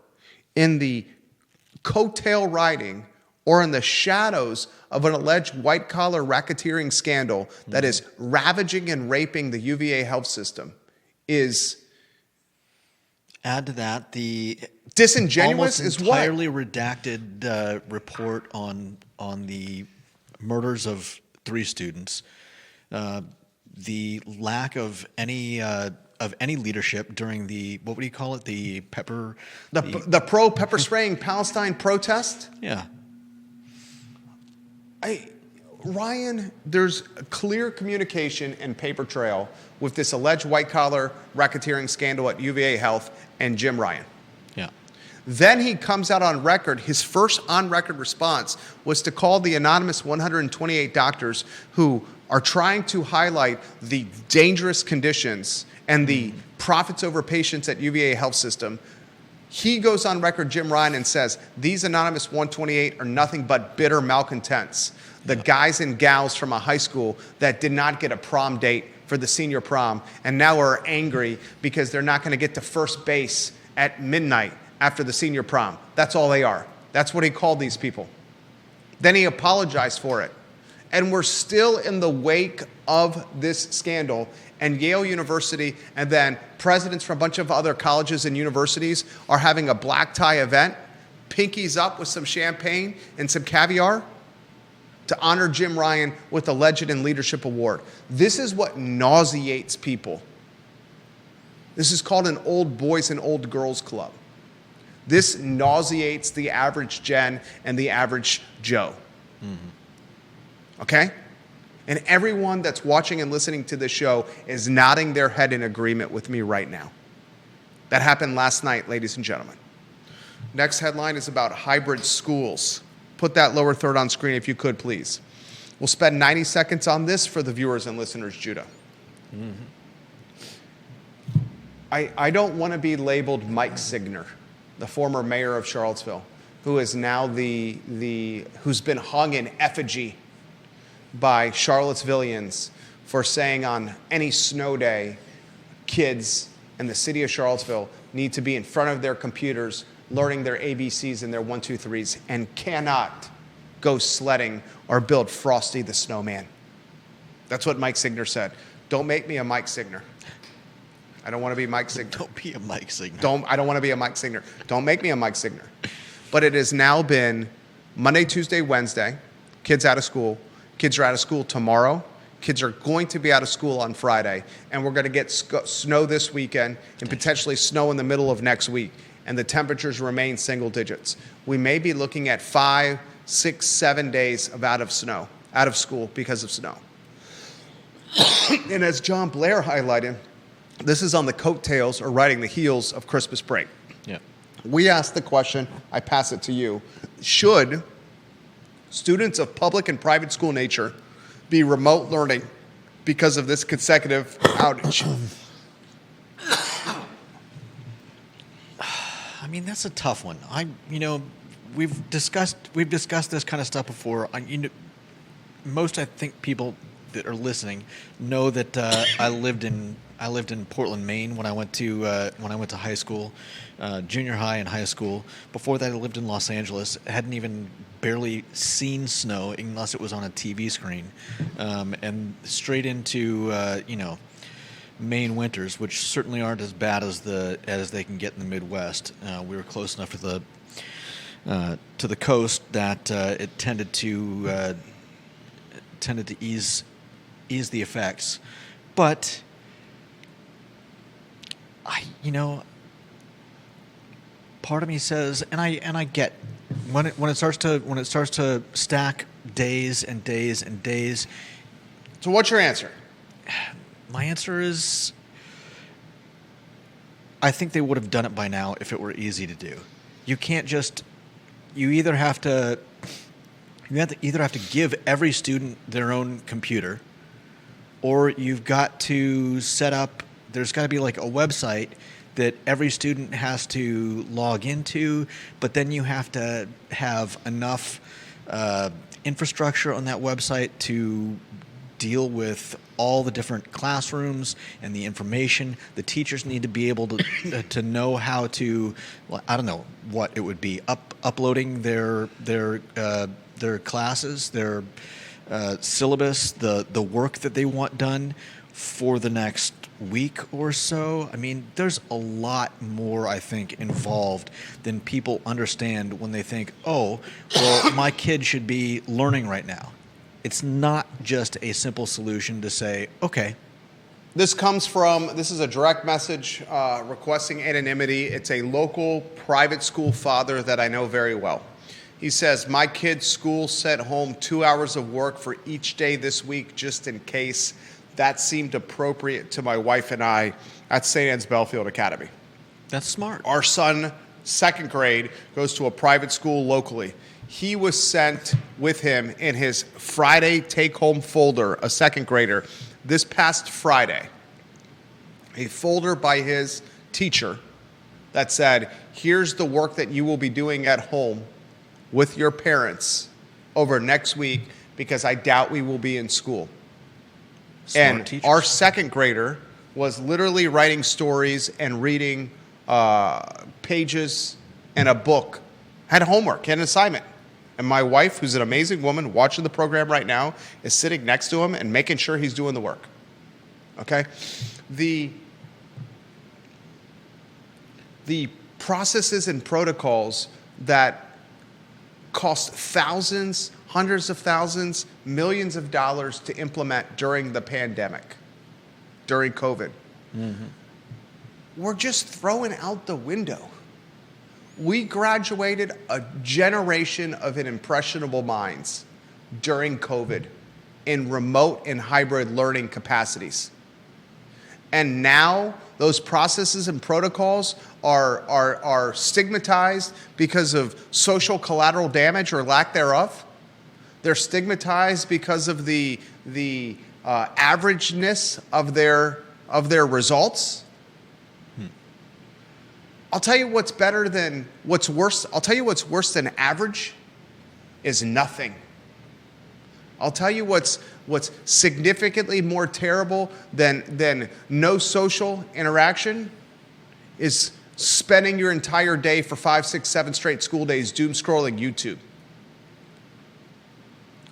in the coattail riding or in the shadows of an alleged white-collar racketeering scandal that is ravaging and raping the UVA health system is... Add to that the disingenuous is what? Entirely redacted report on the murders of 3 students. The lack of any leadership during the, what would you call it? The pro pepper spraying Palestine protest? Yeah. Ryan, there's clear communication and paper trail with this alleged white-collar racketeering scandal at UVA Health and Jim Ryan. Yeah. Then he comes out on record. His first on-record response was to call the anonymous 128 doctors who are trying to highlight the dangerous conditions and the profits over patients at UVA Health System. He goes on record, Jim Ryan, and says, these anonymous 128 are nothing but bitter malcontents. The guys and gals from a high school that did not get a prom date for the senior prom and now are angry because they're not going to get to first base at midnight after the senior prom. That's all they are. That's what he called these people. Then he apologized for it. And we're still in the wake of this scandal, and Yale University and then presidents from a bunch of other colleges and universities are having a black tie event, pinkies up with some champagne and some caviar, to honor Jim Ryan with the Legend and Leadership Award. This is what nauseates people. This is called an old boys and old girls club. This nauseates the average Jen and the average Joe. Okay? And everyone that's watching and listening to this show is nodding their head in agreement with me right now. That happened last night, ladies and gentlemen. Next headline is about hybrid schools. Put that lower third on screen if you could, please. We'll spend 90 seconds on this for the viewers and listeners, Judah. I don't want to be labeled Mike Signer, the former mayor of Charlottesville, who is now who's been hung in effigy by Charlottesvillians for saying on any snow day, kids in the city of Charlottesville need to be in front of their computers learning their ABCs and their 1, 2, 3s and cannot go sledding or build Frosty the Snowman. That's what Mike Signer said. Don't make me a Mike Signer. I don't want to be Mike Signer. Don't be a Mike Signer. I don't want to be a Mike Signer. Don't make me a Mike Signer. But it has now been Monday, Tuesday, Wednesday. Kids out of school. Kids are out of school tomorrow. Kids are going to be out of school on Friday. And we're going to get snow this weekend and potentially snow in the middle of next week. And the temperatures remain single digits. We may be looking at 5, 6, 7 days of out of school because of snow. And as John Blair highlighted, this is on the coattails or riding the heels of Christmas break. Yeah. We asked the question, I pass it to you, should students of public and private school nature be remote learning because of this consecutive outage? I mean, that's a tough one. We've discussed this kind of stuff before. Most, I think, people that are listening know that I lived in Portland, Maine when I went to high school, junior high and high school. Before that, I lived in Los Angeles. I hadn't even barely seen snow unless it was on a TV screen, and straight into Maine winters, which certainly aren't as bad as they can get in the Midwest. We were close enough to the coast that it tended to ease the effects, but part of me says, and I get when it starts to stack days and days and days. So what's your answer? My answer is, I think they would have done it by now if it were easy to do. You can't just. You either have to give every student their own computer, or you've got to set up. There's got to be like a website that every student has to log into, but then you have to have enough infrastructure on that website to deal with all the different classrooms and the information. The teachers need to be able to know how to, well, I don't know what it would be, uploading their classes, their syllabus, the work that they want done for the next week or so. I mean, there's a lot more, I think, involved than people understand when they think, oh, well, my kid should be learning right now. It's not just a simple solution to say, okay. This is a direct message requesting anonymity. It's a local private school father that I know very well. He says, my kid's school sent home 2 hours of work for each day this week just in case. That seemed appropriate to my wife and I at St. Anne's Belfield Academy. That's smart. Our son, second grade, goes to a private school locally. He was sent with him in his Friday take-home folder, a second grader, this past Friday, a folder by his teacher that said, here's the work that you will be doing at home with your parents over next week because I doubt we will be in school. Smart and teachers. Our second grader was literally writing stories and reading pages in a book, had homework, had an assignment. And my wife, who's an amazing woman, watching the program right now, is sitting next to him and making sure he's doing the work. Okay? The processes and protocols that cost thousands, hundreds of thousands, millions of dollars to implement during the pandemic, during COVID, we're just throwing out the window. We graduated a generation of impressionable minds during COVID in remote and hybrid learning capacities. And now those processes and protocols are stigmatized because of social collateral damage or lack thereof. They're stigmatized because of the averageness of their results. I'll tell you what's worse. I'll tell you what's worse than average is nothing. I'll tell you what's significantly more terrible than no social interaction is spending your entire day for 5, 6, 7 straight school days doom scrolling YouTube.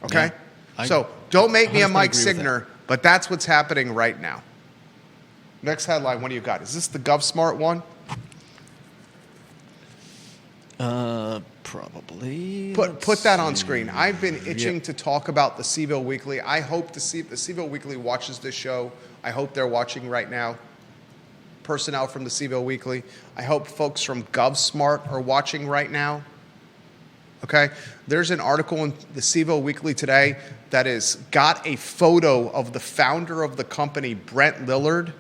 Okay? Yeah, So don't make me a 100% Mike agree with Signer, but that's what's happening right now. Next headline, what do you got? Is this the GovSmart one? Probably. Put that on screen. I've been itching to talk about the C-Ville Weekly. I hope the C-Ville Weekly watches this show. I hope they're watching right now. Personnel from the C-Ville Weekly. I hope folks from GovSmart are watching right now. Okay? There's an article in the C-Ville Weekly today that has got a photo of the founder of the company, Brent Lillard.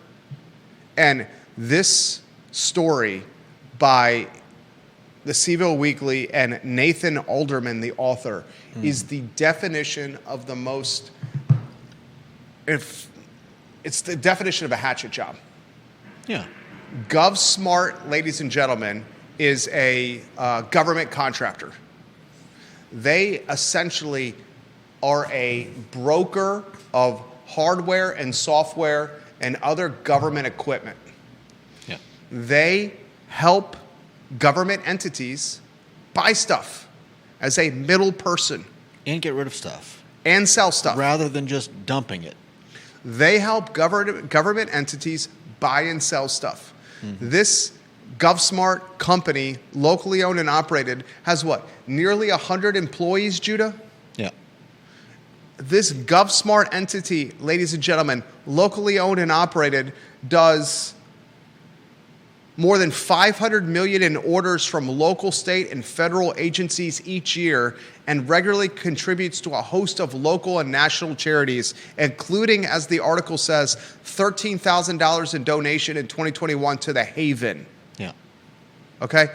And this story by the C-Ville Weekly and Nathan Alderman, the author, is the definition of the most, it's the definition of a hatchet job. Yeah. GovSmart, ladies and gentlemen, is a government contractor. They essentially are a broker of hardware and software and other government equipment. Yeah. They help government entities buy stuff as a middle person And get rid of stuff. and sell stuff. Rather than just dumping it. They help government entities buy and sell stuff. This GovSmart company, locally owned and operated, has what? Nearly 100 employees, Judah? Yeah. This GovSmart entity, ladies and gentlemen, locally owned and operated, does more than 500 million in orders from local, state, and federal agencies each year, and regularly contributes to a host of local and national charities, including, as the article says, $13,000 in donation in 2021 to the Haven. Yeah. Okay?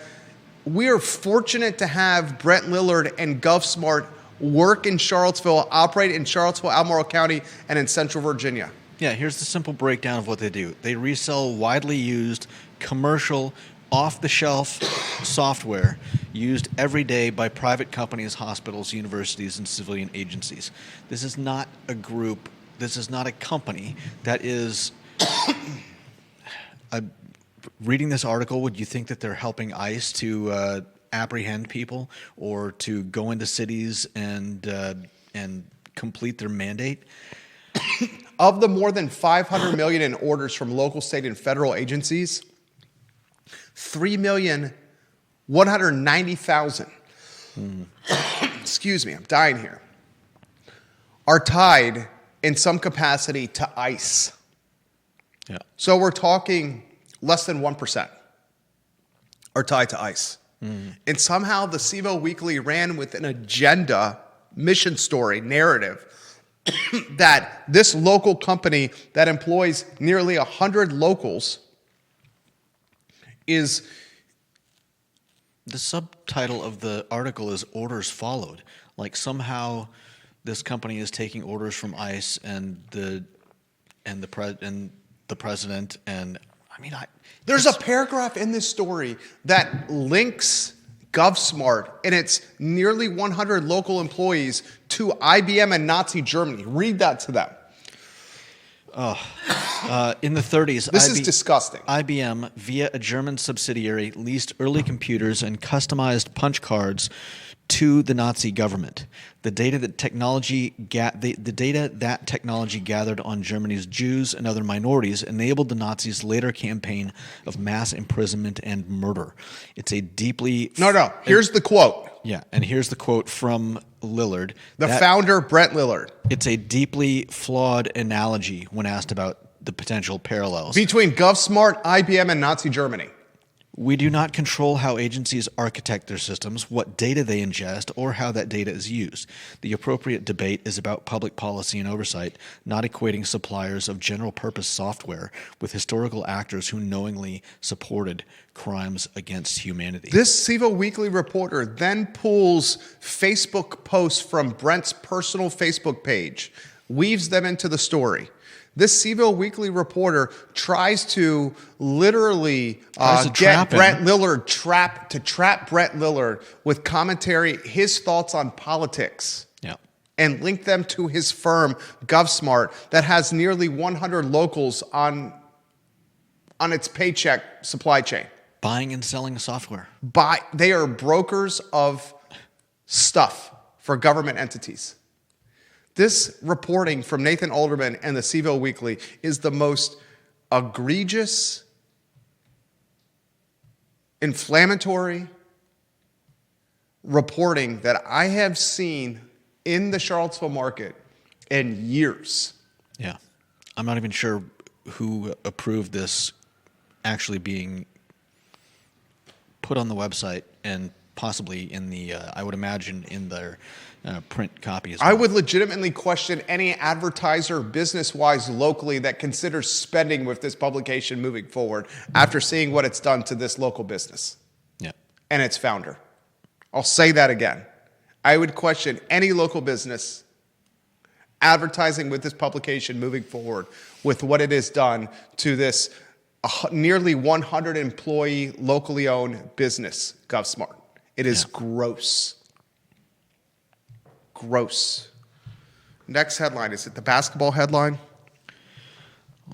We are fortunate to have Brent Lillard and GovSmart work in Charlottesville, operate in Charlottesville, Albemarle County, and in Central Virginia. Yeah, here's the simple breakdown of what they do. They resell widely used, commercial, off-the-shelf software used every day by private companies, hospitals, universities, and civilian agencies. This is not a group, this is not a company that is... reading this article, would you think that they're helping ICE to apprehend people or to go into cities and complete their mandate? Of the more than 500 million in orders from local, state, and federal agencies, 3,190,000, excuse me, I'm dying here, are tied in some capacity to ICE. Yeah. So we're talking less than 1% are tied to ICE. And somehow the C-Ville Weekly ran with an agenda, mission story, narrative, that this local company that employs nearly 100 locals is... The subtitle of the article is "Orders Followed." Like somehow this company is taking orders from ICE and the president, and I mean, There's a paragraph in this story that links GovSmart and its nearly 100 local employees to IBM and Nazi Germany. Read that to them. in the 30s, This is disgusting. IBM, via a German subsidiary, leased early computers and customized punch cards to the Nazi government. The data that technology gathered on Germany's Jews and other minorities enabled the Nazis' later campaign of mass imprisonment and murder. It's a deeply... No. Here's the quote. Yeah, and here's the quote from Lillard. The founder, Brent Lillard. It's a deeply flawed analogy when asked about the potential parallels. Between GovSmart, IBM, and Nazi Germany. We do not control how agencies architect their systems, what data they ingest, or how that data is used. The appropriate debate is about public policy and oversight, not equating suppliers of general-purpose software with historical actors who knowingly supported crimes against humanity. This CVille Weekly reporter then pulls Facebook posts from Brent's personal Facebook page, weaves them into the story. This CVille Weekly reporter tries to literally get Brent Lillard, trap Brent Lillard with commentary, his thoughts on politics, and link them to his firm, GovSmart, that has nearly 100 locals on its paycheck supply chain. Buying and selling software. They are brokers of stuff for government entities. This reporting from Nathan Alderman and the CVille Weekly is the most egregious, inflammatory reporting that I have seen in the Charlottesville market in years. Yeah. I'm not even sure who approved this actually being put on the website and possibly in the, I would imagine, in their print copy as well. I would legitimately question any advertiser business-wise locally that considers spending with this publication moving forward after seeing what it's done to this local business and its founder. I'll say that again. I would question any local business advertising with this publication moving forward with what it has done to this nearly 100 employee locally owned business, GovSmart. It is gross. Gross. Next headline. Is it the basketball headline?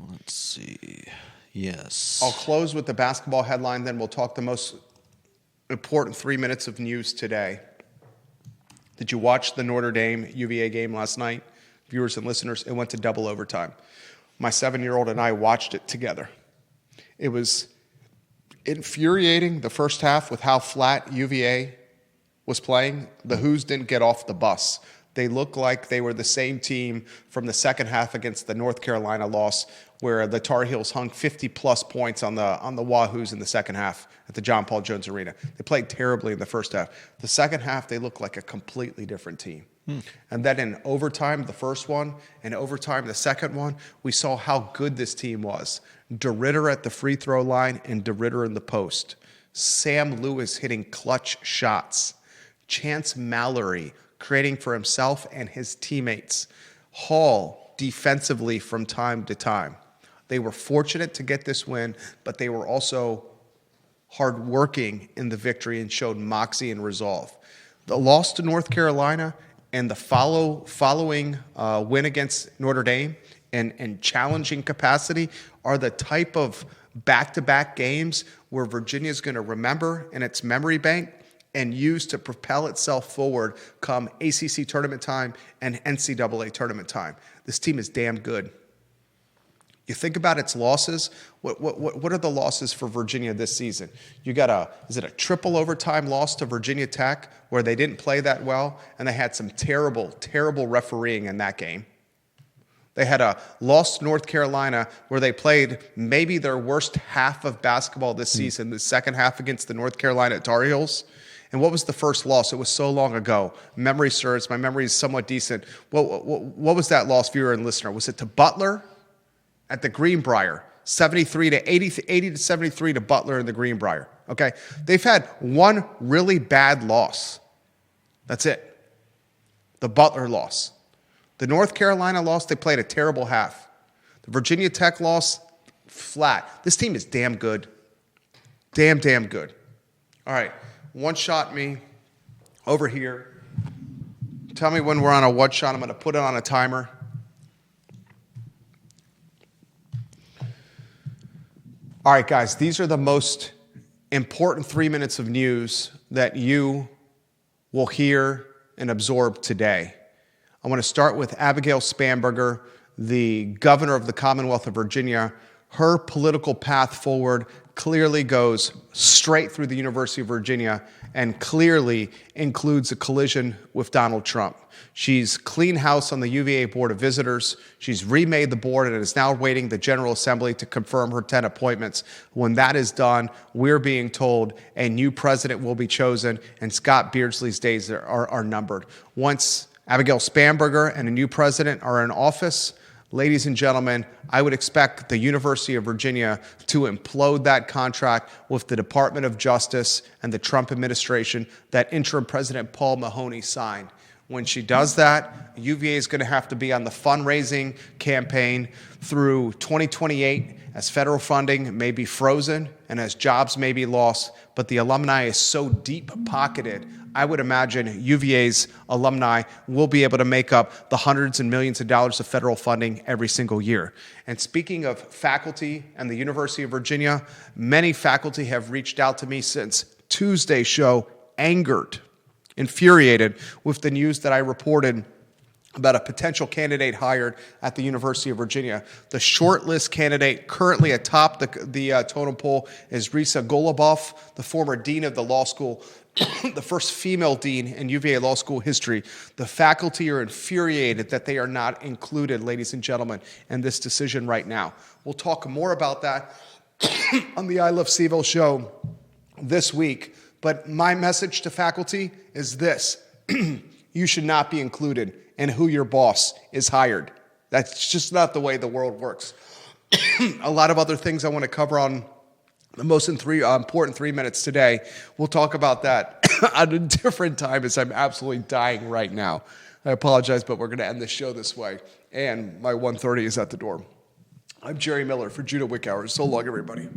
Let's see. Yes. I'll close with the basketball headline, then we'll talk the most important 3 minutes of news today. Did you watch the Notre Dame UVA game last night? Viewers and listeners, it went to double overtime. My 7-year-old and I watched it together. It was infuriating the first half with how flat UVA was playing. The Who's didn't get off the bus. They looked like they were the same team from the second half against the North Carolina loss, where the Tar Heels hung 50-plus points on the Wahoos in the second half at the John Paul Jones Arena. They played terribly in the first half. The second half, they looked like a completely different team. And then in overtime, the first one, and overtime, the second one, we saw how good this team was. DeRitter at the free throw line and DeRitter in the post. Sam Lewis hitting clutch shots. Chance Mallory creating for himself and his teammates. Hall defensively from time to time. They were fortunate to get this win, but they were also hardworking in the victory and showed moxie and resolve. The loss to North Carolina and the following win against Notre Dame and challenging capacity are the type of back-to-back games where Virginia is going to remember in its memory bank and use to propel itself forward come ACC tournament time and NCAA tournament time. This team is damn good. You think about its losses. What are the losses for Virginia this season? You got is it a triple overtime loss to Virginia Tech where they didn't play that well and they had some terrible, terrible refereeing in that game? They had a loss to North Carolina where they played maybe their worst half of basketball this season, the second half against the North Carolina Tar Heels. And what was the first loss? It was so long ago. Memory serves. My memory is somewhat decent. What was that loss, viewer and listener? Was it to Butler at the Greenbrier? 73 to 80 to 73 to Butler in the Greenbrier. Okay? They've had one really bad loss. That's it. The Butler loss. The North Carolina loss, they played a terrible half. The Virginia Tech loss, flat. This team is damn good. Damn good. All right. One shot me over here. Tell me when we're on a one shot. I'm going to put it on a timer. All right, guys, these are the most important 3 minutes of news that you will hear and absorb today. I want to start with Abigail Spanberger, the governor of the Commonwealth of Virginia. Her political path forward clearly goes straight through the University of Virginia and clearly includes a collision with Donald Trump. She's cleaned house on the UVA Board of Visitors. She's remade the board and is now waiting the General Assembly to confirm her 10 appointments. When that is done, we're being told a new president will be chosen, and Scott Beardsley's days are numbered. Once Abigail Spanberger and a new president are in office, ladies and gentlemen, I would expect the University of Virginia to implode that contract with the Department of Justice and the Trump administration that interim President Paul Mahoney signed. When she does that, UVA is going to have to be on the fundraising campaign through 2028 as federal funding may be frozen and as jobs may be lost, but the alumni is so deep-pocketed, I would imagine UVA's alumni will be able to make up the hundreds and millions of dollars of federal funding every single year. And speaking of faculty and the University of Virginia, many faculty have reached out to me since Tuesday's show, angered, infuriated with the news that I reported about a potential candidate hired at the University of Virginia. The shortlist candidate currently atop the totem pole is Risa Goluboff, the former dean of the law school, the first female dean in UVA law school history. The faculty are infuriated that they are not included, ladies and gentlemen, in this decision right now. We'll talk more about that on the I Love CVille show this week. But my message to faculty is this: you should not be included in who your boss is hired. That's just not the way the world works. A lot of other things I want to cover on the most important 3 minutes today. We'll talk about that at a different time, as I'm absolutely dying right now. I apologize, but we're going to end the show this way. And my 1:30 is at the door. I'm Jerry Miller for Judah Wick Hours. So long, everybody.